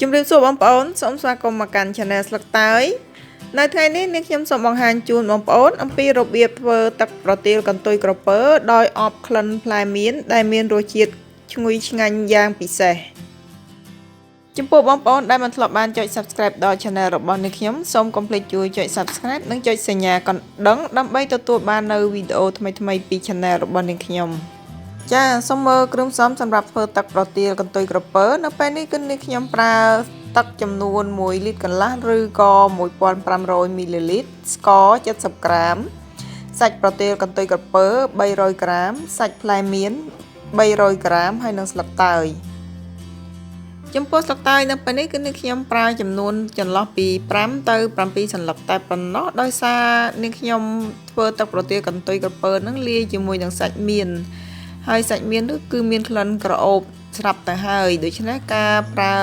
ជំរាបសួរបងប្អូនសូមស្វាគមន៍មកកាន់ Channel Sleuk Teuy នៅថ្ងៃនេះនាងខ្ញុំសូមបង្ហាញជូនបងប្អូនអំពីរបៀបធ្វើទឹកប្រទាលកន្ទុយក្រពើដោយអបក្លិនផ្លែមៀនដែលមានរសជាតិឈ្ងុយឆ្ងាញ់យ៉ាងពិសេសចំពោះបងប្អូនដែលមិនធ្លាប់បានចុច Subscribe ដល់ Channel របស់នាងខ្ញុំសូមកុំភ្លេចជួយចុច Subscribe និងចុចសញ្ញាកណ្ដឹងដើម្បីទទួលបាននូវវីដេអូថ្មីៗពី Channel របស់នាងខ្ញុំចាសូមមើលគ្រឿងផ្សំសម្រាប់ធ្វើទឹកប្រទាលកន្ទុយក្រពើនៅពេលនេះគឺនាងខ្ញុំប្រើទឹកចំនួន1លីត្រកន្លះឬក៏1500មីលីលីត្រស្ករ70ក្រាមសាច់ប្រទាលកន្ទុយក្រពើ300ក្រាមសាច់ផ្លែមៀន300ក្រាមហើយនិងស្លឹកតើយចំពោះស្លឹកតើយនៅពេលនេះគឺនាងខ្ញុំប្រើចំនួនចន្លោះពី5ទៅ7សន្លឹកតែប៉ុណ្ណោះដោយសារនាងខ្ញុំធ្វើទឹកប្រទាលកន្ទុយក្រពើនឹងលាយជាមួយនឹងសាច់មៀនហើយសាច់មៀននោះគឺមានក្លិនក្រអូបស្រាប់ទៅហើយដូច្នេះការប្រើ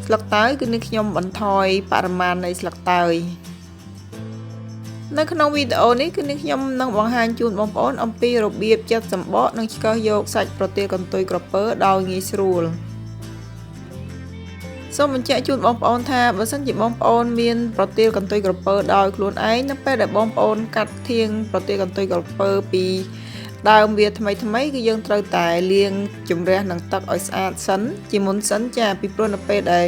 ស្លឹកតើយគឺនាងខ្ញុំបន្ថយបរិមាណនៃស្លឹកតើយនៅក្នុងវីដេអូនេះគឺនាងខ្ញុំនឹងបង្ហាញជូនបងប្អូនអំពីរបៀបចិតសម្បកនិងឆ្កឹះយកសាច់ប្រទាលកន្ទុយក្រពើដោយងាយស្រួលសូមបញ្ជាក់ជូនបងប្អូនថាបើសិនជាបងប្អូនមានប្រទាលកន្ទុយក្រពើដោយខ្លួនឯងនៅពេលដែលបងប្អូនកាត់ធាងប្រទាលកន្ទុយក្រពើពីដើមវាថ្មីគឺយើងត្រូវតែលាងជម្រះនឹងទឹកឲ្យស្អាតសិនជាមុនសិនចាពីព្រោះនៅពេលដែល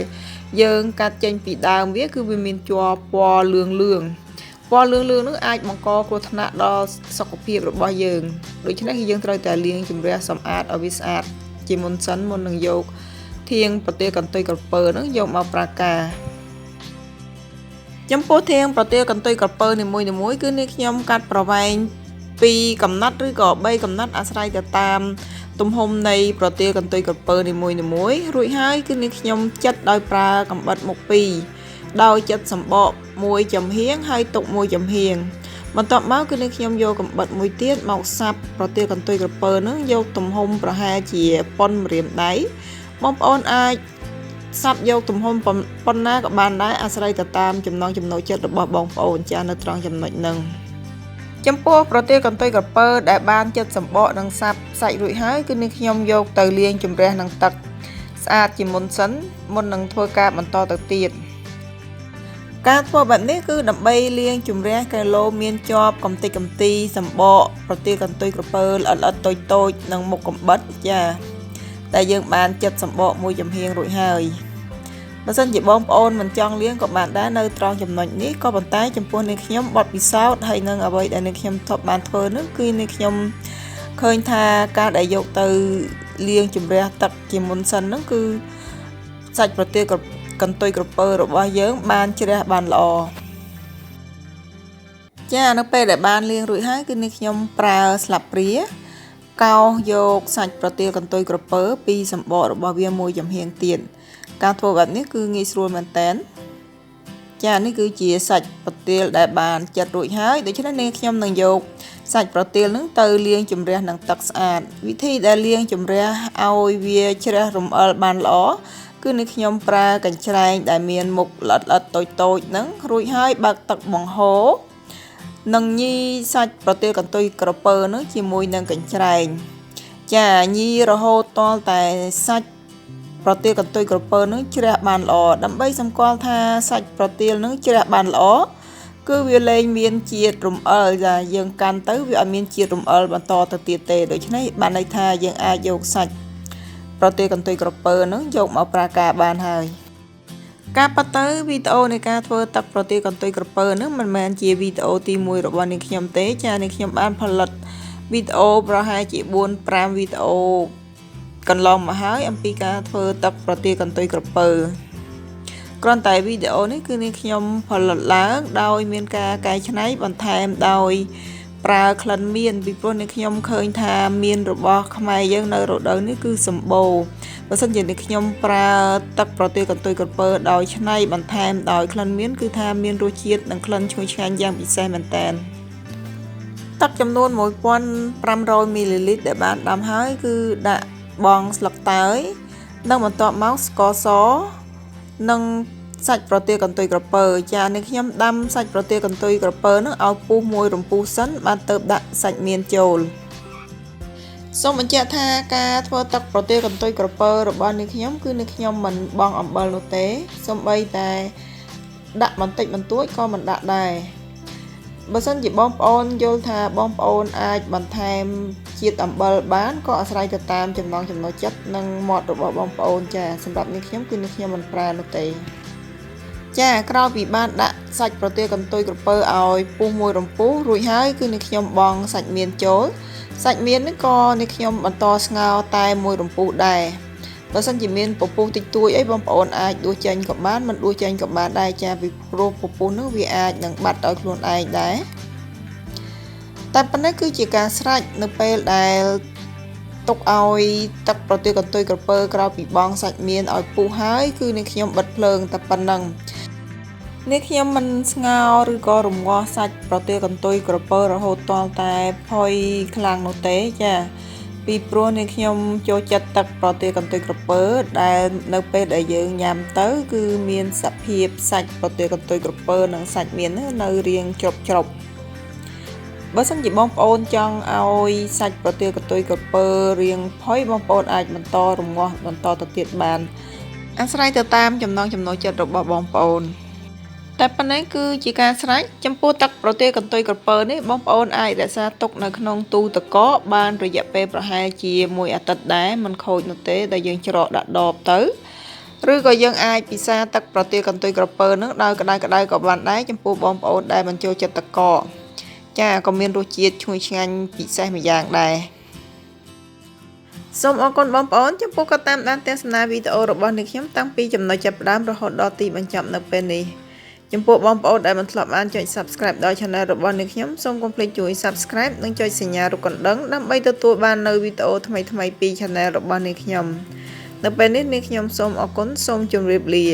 យើងកាត់ចេញពីដើមវាគឺវាមានជ័រពណ៌លឿងនោះអាចបង្កគ្រោះថ្នាក់ដល់សុខភាពរបស់យើងដូច្នេះគឺយើងត្រូវតែលាងជម្រះសម្អាតឲ្យវាស្អាតជាមុនសិនមុននឹងយកធាងប្រទាលកន្ទុយក្រពើនឹងយកមកប្រើការចំពោះធាងប្រទាលកន្ទុយក្រពើនីមួយៗគឺនាងខ្ញុំកាត់ប្រវែង2កំណាត់ឬក៏3កំណាត់អាស្រ័យទៅតាមទំហំនៃប្រទាលកន្ទុយក្រពើនីមួយរួចហើយគឺនាងខ្ញុំចិតដោយប្រើកាំបិតមុខ2ដោយចិតសម្បកមួយចំហៀងហើយទុកមួយចំហៀងបន្ទាប់មកគឺនាងខ្ញុំយកកាំបិតមួយទៀតមកសាប់ប្រទាលកន្ទុយក្រពើនឹងយកទំហំប្រហែលជាប៉ុនម្រាមដៃបងប្អូនអាចសាប់យកទំហំប៉ុណ្ណាក៏បានដែរអាស្រ័យទៅតាមចំណង់ចំណូលចិត្តរបស់បងប្អូនចានៅត្រង់ចំណុចហ្នឹងចំពោះប្រទាលកន្ទុយក្រពើដែលបានចិតសម្បកនិងសាប់សាច់រួចហើយគឺនាងខ្ញុំយកទៅលាងជម្រះនឹងទឹកស្អាតជាមុនសិនមុននឹងធ្វើការបន្តទៅទៀតការធ្វើបែបនេះគឺដើម្បីលាងជម្រះគីឡូមានជាប់កំទេចកំទីសម្បកប្រទាលកន្ទុយក្រពើល្អិតតូចនិងមុខកំបិតចាតែយើងបានចិតសម្បកមួយចំហៀងរួចហើយបើសិនជាបងប្អូនមិនចង់លាងក៏បានដែរនៅត្រង់ចំណុចនេះក៏ប៉ុន្តែចំពោះនាងខ្ញុំបត់ពិសោធន៍ហើយនឹងអ្វីដែលនាងខ្ញុំធ្លាប់បានធ្វើនោះគឺនាងខ្ញុំឃើញថាការដែលយកទៅលាងជម្រះទឹកជាមុនសិនហ្នឹងគឺសាច់ប្រទាលកន្ទុយក្រពើរបស់យើងបានជ្រះបានល្អចានៅពេលដែលបានលាងរួចហើយគឺនាងខ្ញុំប្រើស្លាបព្រាកោសយកសាច់ប្រទាលកន្ទុយក្រពើពីសម្បករបស់វាមួយចំហៀងទៀតការធ្វើបែបនេះគឺងាយស្រួលមែនតើចានេះគឺជាសាច់ប្រទាលដែលបានចិតរួចហើយដូច្នេះនាងខ្ញុំនឹងយកសាច់ប្រទាលនឹងទៅលាងជម្រះនឹងទឹកស្អាតវិធីដែលលាងជម្រះឲ្យវាជ្រះរំអិលបានល្អគឺនាងខ្ញុំប្រើកញ្ច្រែងដែលមានមុខល្អិតតូចហ្នឹងរួចហើយបើកទឹកបង្ហូរនឹងញីសាច់ប្រទាលកន្ទុយក្រពើនឹងជាមួយនឹងកញ្ច្រែងចាញីរហូតទាល់តែសាច់ប្រទាលកន្ទុយក្រពើនឹងជ្រះបានល្អដើម្បីសម្គាល់ថាសាច់ប្រទាលនឹងជ្រះបានល្អគឺវាលែងមានជាតិរំអិលចាយើងកាន់ទៅវាអត់មានជាតិរំអិលបន្តទៅទៀតទេដូច្នេះបានន័យថាយើងអាចយកសាច់ប្រទាលកន្ទុយក្រពើនឹងយកមកប្រើការបានហើយការប៉ះទៅវីដេអូនៃការធ្វើទឹកប្រទាលកន្ទុយក្រពើនឹងមិនមែនជាវីដេអូទី1របស់នាងខ្ញុំទេចានាងខ្ញុំបានផលិតវីដេអូប្រហែលជា4-5វីដេអូកន្លងមកហើយអំពីការធ្វើទឹកប្រទាលកន្ទុយក្រពើគ្រាន់តែវីដេអូនេះគឺនាងខ្ញុំផលិតឡើងដោយមានការកែច្នៃបន្ថែមដោយប្រើក្លិនមៀនពីព្រោះនាងខ្ញុំឃើញថាមៀនរបស់ខ្មែរយើងនៅរដូវនេះគឺសម្បូរបើសិនជានាងខ្ញុំប្រើទឹកប្រទាលកន្ទុយក្រពើដោយច្នៃបន្ថែមដោយក្លិនមៀនគឺថាមានរសជាតិនិងក្លិនឈ្ងុយឆ្ងាញ់យ៉ាងពិសេសមែនតើទឹកចំនួន1500មីលីលីត្រដែលបានដាំហើយគឺដាក់បងស្លឹកតើយនិងបន្ទាប់មកស្ករសនិងសាច់ប្រទាលកន្ទុយក្រពើចានាងខ្ញុំដាំសាច់ប្រទាលកន្ទុយក្រពើនឹងឲ្យពុះមួយរំពុះសិនបានទៅដាក់សាច់មៀនចូល សូមបញ្ជាក់ថាការធ្វើទឹកប្រទាលកន្ទុយក្រពើរបស់នាងខ្ញុំគឺនាងខ្ញុំមិនបង់អំបិលនោះទេសូម្បីតែដាក់បន្តិចបន្តួចក៏មិនដាក់ដែរបើសិនជាបងប្អូនយល់ថាបងប្អូនអាចបន្ថែមជាតិអំបិលបានក៏អាស្រ័យទៅតាមចំណង់ចំណូលចិត្តនិងមាត់របស់បងប្អូនចាសម្រាប់នាងខ្ញុំគឺនាងខ្ញុំមិនប្រើនោះទេចាក្រោយពីបានដាក់សាច់ប្រទាលកន្ទុយក្រពើឲ្យពុះមួយរំពុះរួចហើយគឺនាងខ្ញុំបង់សាច់មៀនចូលសាច់មៀននេះក៏នាងខ្ញុំបន្តស្ងោរតែមួយរំពុះដែរបើសិនជាមានពពុះតិចតួចអីបងប្អូនអាចដួសចេញក៏បានមិនដួសចេញក៏បានដែរចាពីព្រោះពពុះនោះវាអាចនឹងបាត់ដោយខ្លួនឯងដែរតែប៉ុណ្ណេះគឺជាការស្រេចនៅពេលដែលទុកឲ្យទឹកប្រទាលកន្ទុយក្រពើក្រោយពីបង់សាច់មៀនឲ្យពុះហើយគឺនាងខ្ញុំបិទភ្លើងតែប៉ុណ្ណឹងនាងខ្ញុំមិនស្ងោរឬក៏រំងាស់សាច់ប្រទាលកន្ទុយក្រពើរហូតទាល់តែផុយខ្លាំងនោះទេចាពីព្រោះនាងខ្ញុំចូលចិត្តទឹកប្រទាលកន្ទុយក្រពើដែលនៅពេលដែលយើងញ៉ាំទៅគឺមានសភាពសាច់ប្រទាលកន្ទុយក្រពើនិងសាច់មៀននៅរាងជ្រុបបើសិនជាបងប្អូនចង់ឲ្យសាច់ប្រទាលកន្ទុយក្រពើរាងផុយបងប្អូនអាចបន្តរំងាស់បន្តទៅទៀតបានអាស្រ័យទៅតាមចំណង់ចំណូលចិត្តរបស់បងប្អូនតែប៉ុណ្ណេះគឺជាការស្រេចចំពោះទឹកប្រទាលកន្ទុយក្រពើនេះបងប្អូនអាចរក្សាទុកនៅក្នុងទូទឹកកកបានរយៈពេលប្រហែលជា1អាទិត្យដែរមិនខូចនោះទេដែលយើងច្រកដាក់ដបទៅឬក៏យើងអាចពិសាទឹកប្រទាលកន្ទុយក្រពើនឹងដោយក្តៅក៏បានដែរចំពោះបងប្អូនដែលមិនចូលចិត្តទឹកកកចាក៏មានរសជាតិឈ្ងុយឆ្ងាញ់ពិសេសម្យ៉ាងដែរសូមអរគុណបងប្អូនចំពោះការតាមដានទស្សនាវីដេអូរបស់នាងខ្ញុំតាំងពីចំណុចចាប់ផ្ដើមរហូតដល់ទីបញ្ចប់នៅពេលនេះចំពោះបងប្អូនដែលមិនធ្លាប់បានចុច Subscribe ដល់ Channel របស់នាងខ្ញុំសូមកុំភ្លេចជួយ Subscribe និងចុចសញ្ញារូបកណ្ដឹងដើម្បីទទួលបាននូវវីដេអូថ្មីៗពី Channel របស់នាងខ្ញុំនៅពេលនេះនាងខ្ញុំសូមអរគុណសូមជម្រាបលា